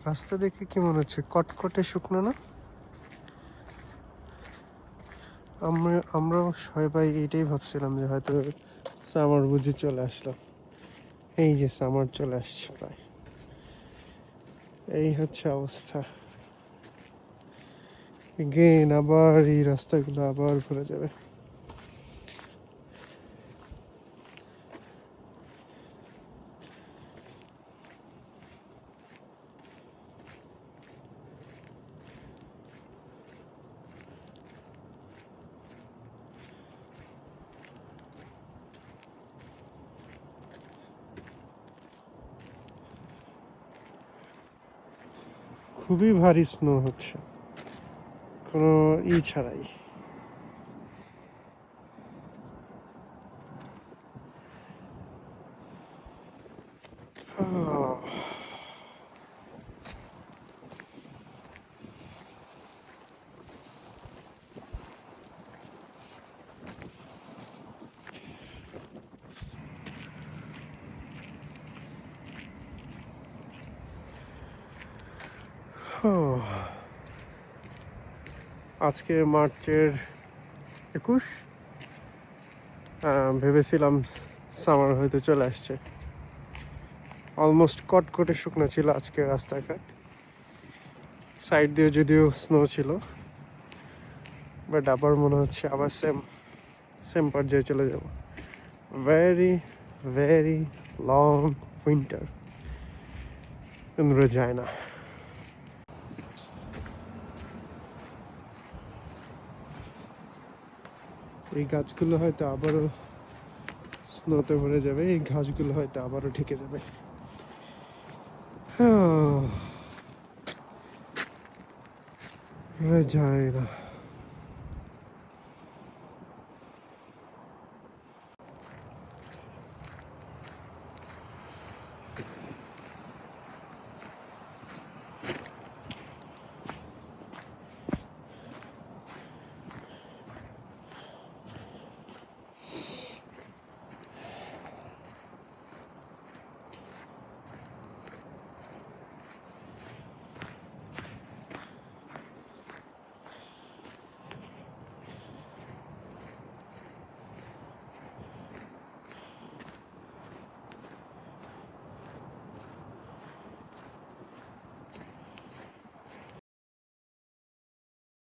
রাস্তা দেখে কি মনে হচ্ছে কটকটে শুকনো না? আমরাও সবাই এইটাই ভাবছিলাম যে হয়তো সামার বুঝি চলে আসলো। এই যে সামার চলে আসছে প্রায়। এই হচ্ছে অবস্থা। গেন আবার এই রাস্তাগুলো আবার ঘুরে যাবে। খুবই ভারী স্নো হচ্ছে, কোনো ছাড়াই। আজকে মার্চের 21। ভেবেছিলাম সামার হয়তো চলে আসছে। অলমোস্ট কটকটে শুকনো ছিল আজকে রাস্তাঘাট, সাইড দিয়ে যদিও স্নো ছিল, বাট আবার মনে হচ্ছে আবার সেম পর্যায়ে চলে যাব। ভেরি ভেরি লং উইন্টার যায় না। এই গাছগুলো হয়তো আবারও স্নোতে ভরে যাবে, এই ঘাসগুলো হয়তো আবারও ঢেকে যাবে। যায় না।